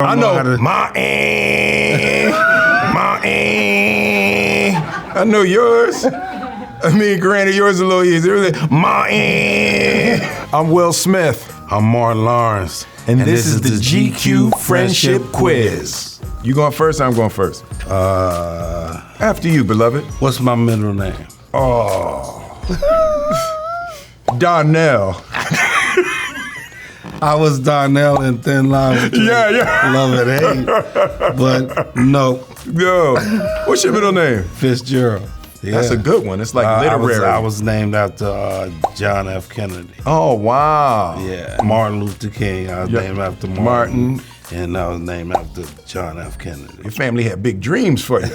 I know how to... I know yours. I mean, granted, yours is a little easier. I'm Will Smith. I'm Martin Lawrence. And this is the GQ Friendship Quiz. You going first or I'm going first? After you, beloved. What's my middle name? Oh. Donnell. I was Donnell in Thin Line. Yeah. Love it, hate. But no. Yo. What's your middle name? Fitzgerald. Yeah. That's a good one. It's like literary. I was named after John F. Kennedy. Oh, wow. Yeah. Martin Luther King. I was named after Martin. And I was named after John F. Kennedy. Your family had big dreams for you.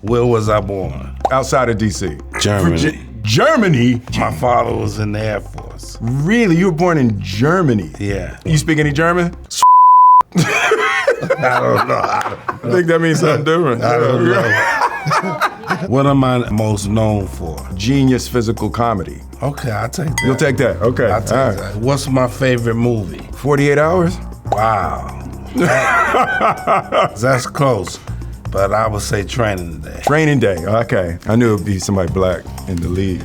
Where was I born? Outside of D.C. Germany. Germany? My father was in the Air Force. Really? You were born in Germany? Yeah. You speak any German? I don't know. I think that means something different. I don't know. What am I most known for? Genius physical comedy. Okay, I'll take that. You'll take that? Okay. I'll take that. What's my favorite movie? 48 Hours? Wow. That's close. But I would say Training Day. Training Day, okay. I knew it would be somebody black in the lead.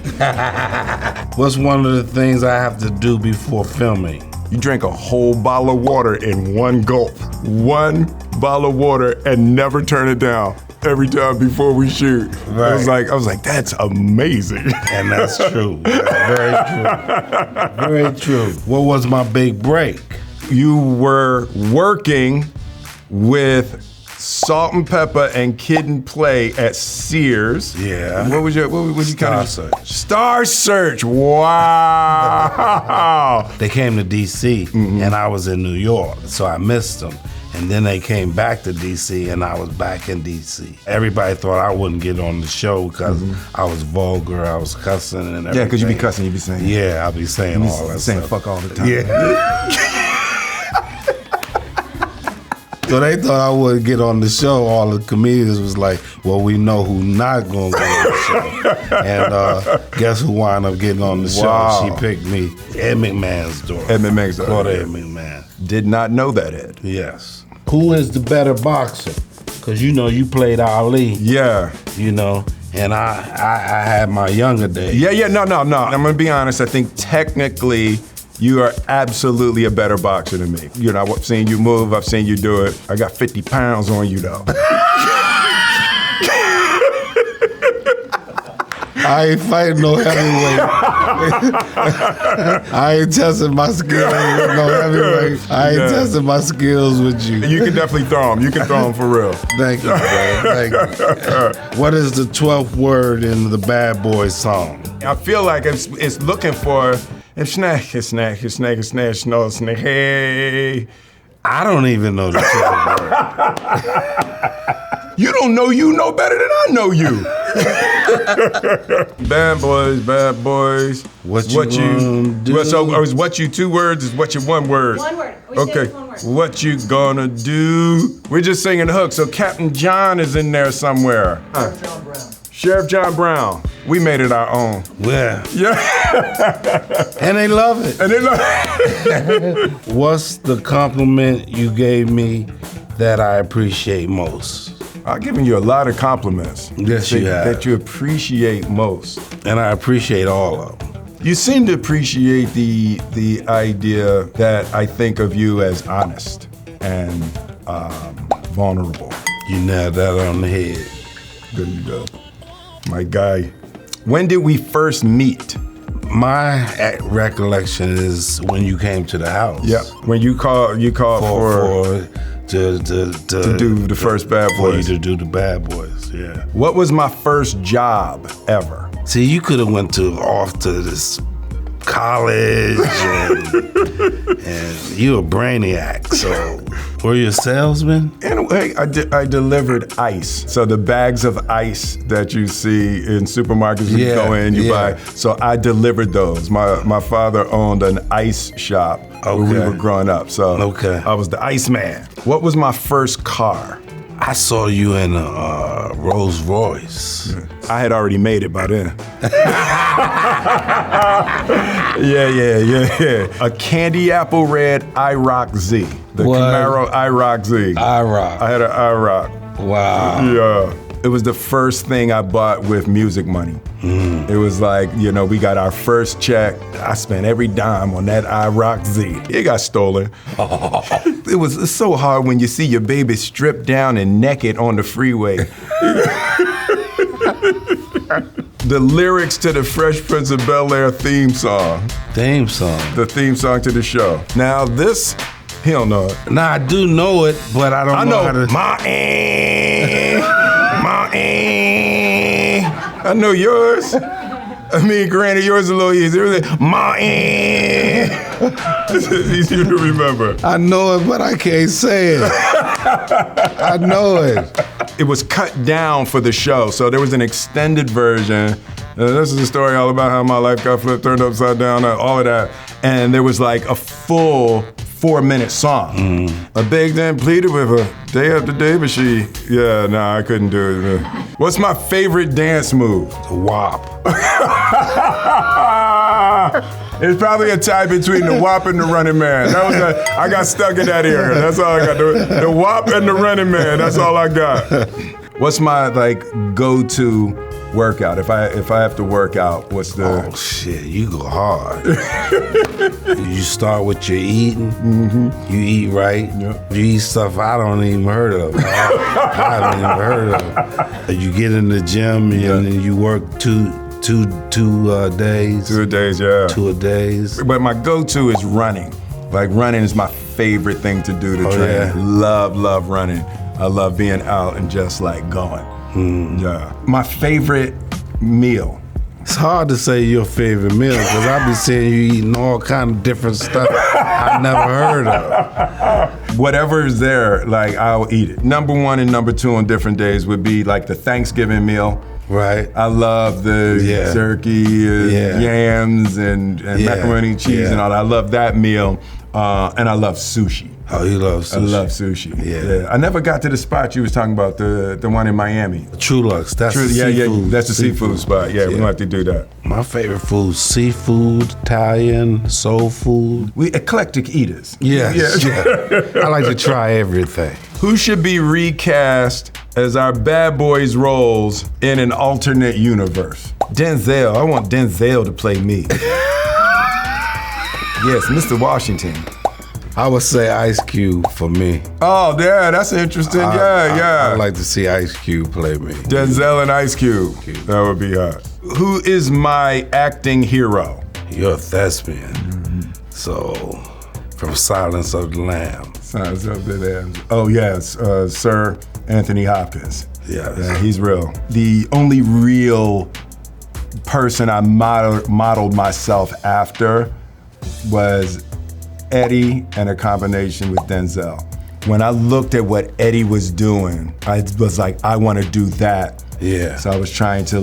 What's one of the things I have to do before filming? You drink a whole bottle of water in one gulp. One bottle of water and never turn it down every time before we shoot. Right. I was like, that's amazing. And that's true. Very true. Very true. What was my big break? You were working with Salt and Pepper and Kid and Play at Sears. Yeah. What was you Star Search. Star Search. Wow. They came to DC and I was in New York, so I missed them. And then they came back to DC and I was back in DC. Everybody thought I wouldn't get on the show because I was vulgar, I was cussing and everything. Yeah, because you be cussing, you be saying. Yeah, I'll be saying all that saying stuff. fuck all the time. Yeah. So they thought I wouldn't get on the show. All the comedians was like, well, we know who's not going to get on the show. And guess who wound up getting on the show? She picked me. Ed McMahon's daughter. Ed McMahon's daughter. Claudia Ed McMahon. Did not know that, Ed. Yes. Who is the better boxer? Because, you know, you played Ali. Yeah. You know, and I had my younger days. Yeah, no. I'm going to be honest. I think technically you are absolutely a better boxer than me. You know, I've seen you move, I've seen you do it. I got 50 pounds on you, though. I ain't fighting no heavyweight. I ain't testing my skills with no heavyweight. I ain't testing my skills with you. You can definitely throw them. You can throw them for real. Thank you, brother. Thank you. What is the 12th word in the Bad Boys song? I feel like it's looking for... Hey. I don't even know the 12th word. You don't know you know better than I know you. Bad boys. What you gonna do? So is what you 2 words? Is what you 1 word? 1 word. Okay. What you gonna do? We're just singing the hook. So Captain John is in there somewhere. Sheriff John Brown. We made it our own. Yeah. Yeah. And they love it. And What's the compliment you gave me that I appreciate most? I've given you a lot of compliments. Yes, you have. That you appreciate most. And I appreciate all of them. You seem to appreciate the idea that I think of you as honest and vulnerable. You nailed that on the head. Good to go. My guy. When did we first meet? My recollection is when you came to the house. Yeah. When you called to do the first Bad Boys. For you to do the Bad Boys, yeah. What was my first job ever? See, you could have went off to this college and you a brainiac, so were you a salesman? Anyway, I delivered ice. So the bags of ice that you see in supermarkets, you go in, you buy. So I delivered those. My father owned an ice shop where we were growing up. So I was the ice man. What was my first car? I saw you in a Rolls Royce. I had already made it by then. Yeah. A candy apple red IROC Z. The Camaro IROC Z. IROC. I had an IROC. Wow. Yeah. It was the first thing I bought with music money. It was like, we got our first check. I spent every dime on that IROC Z. It got stolen. It's so hard when you see your baby stripped down and naked on the freeway. The lyrics to the Fresh Prince of Bel-Air theme song. Theme song. The theme song to the show. Now this, he don't know it. Nah, I do know it, but I don't know how to. I know yours. I mean, granted, yours is a little easier. It's easier to remember. I know it, but I can't say it. I know it. It was cut down for the show, so there was an extended version. This is a story all about how my life got flipped, turned upside down, all of that. And there was like a full 4-minute song. I begged and pleaded with her day after day, but I couldn't do it. What's my favorite dance move? The WAP. It's probably a tie between the WAP and the Running Man. I got stuck in that area. That's all I got. The WAP and the Running Man. That's all I got. What's my go-to workout? If I have to work out, what's the? Oh shit, you go hard. You start with your eating. You eat right. Yep. You eat stuff I don't even heard of. I haven't even heard of. You get in the gym and then you work two days. 2 days, yeah. 2 days. But my go-to is running. Like running is my favorite thing to do to train. Yeah. Love running. I love being out and just going. Yeah. My favorite meal. It's hard to say your favorite meal because I be seeing you eating all kind of different stuff I never heard of. Whatever is there, I'll eat it. Number 1 and number 2 on different days would be the Thanksgiving meal. Right. I love the turkey, yams, and macaroni and cheese and all that. I love that meal, and I love sushi. Oh, you love sushi? I love sushi. Yeah. I never got to the spot you was talking about, the one in Miami. Trulux, that's the seafood. That's the seafood spot. Yeah, we don't have to do that. My favorite food, seafood, Italian, soul food. We eclectic eaters. Yes. I like to try everything. Who should be recast as our bad boys roles in an alternate universe? Denzel. I want Denzel to play me. Yes, Mr. Washington. I would say Ice Cube for me. Oh, yeah, that's interesting. Yeah. I'd like to see Ice Cube play me. Denzel and Ice Cube. That would be hot. Who is my acting hero? You're a thespian. So, from Silence of the Lambs. Silence of the Lambs. Oh, yes, Sir Anthony Hopkins. Yes. Yeah, he's real. The only real person I modeled myself after was Eddie and a combination with Denzel. When I looked at what Eddie was doing, I was like, I want to do that. Yeah. So I was trying to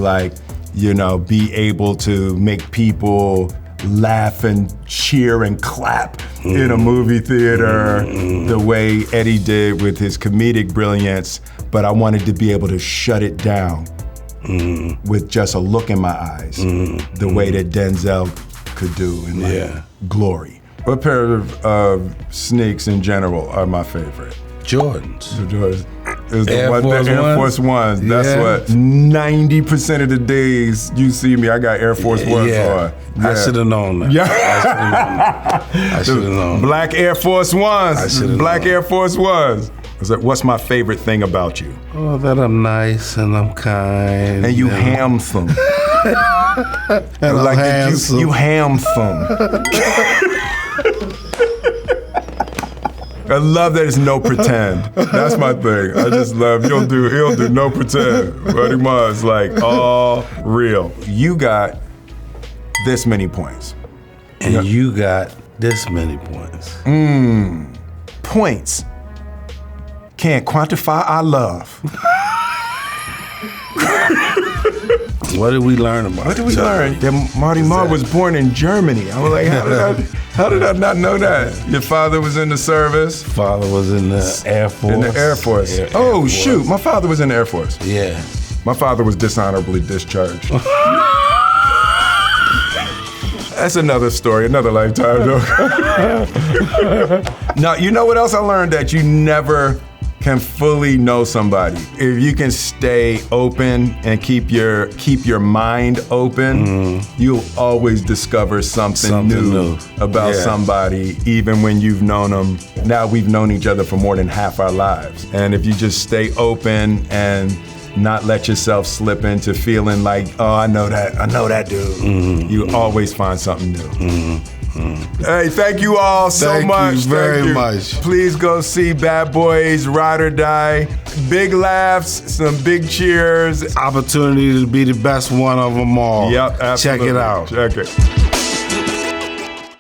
be able to make people laugh and cheer and clap in a movie theater the way Eddie did with his comedic brilliance, but I wanted to be able to shut it down with just a look in my eyes, the way that Denzel could do in Glory. What pair of sneaks in general are my favorite? Jordans. The Jordans. It was Air Force Ones. That's what 90% of the days you see me, I got Air Force Ones on. Yeah. I should have known that. Yeah. I should have known. Black Air Force Ones. Black Air Force Ones. What's my favorite thing about you? Oh, that I'm nice and I'm kind. And you handsome. And I'm handsome. You handsome. I love that it's no pretend. That's my thing. I just love he'll do no pretend. Pretty much all real. You got this many points. And you got this many points. Points can't quantify our love. What did we learn about? What did we learn? That Marty Marr was born in Germany. I was like, how did I not know that? Your father was in the service. Father was in the Air Force. In the Air Force. Air Force. Shoot, my father was in the Air Force. Yeah. My father was dishonorably discharged. That's another story, another lifetime though. Now, you know what else I learned? That you never can fully know somebody. If you can stay open and keep your mind open, you'll always discover something new about somebody, even when you've known them. Now we've known each other for more than half our lives. And if you just stay open and not let yourself slip into feeling like, oh, I know that dude. You always find something new. Hey, thank you all so much. Thank you very much. Please go see Bad Boys, Ride or Die. Big laughs, some big cheers. Opportunity to be the best one of them all. Yep, absolutely. Check it out. Check it.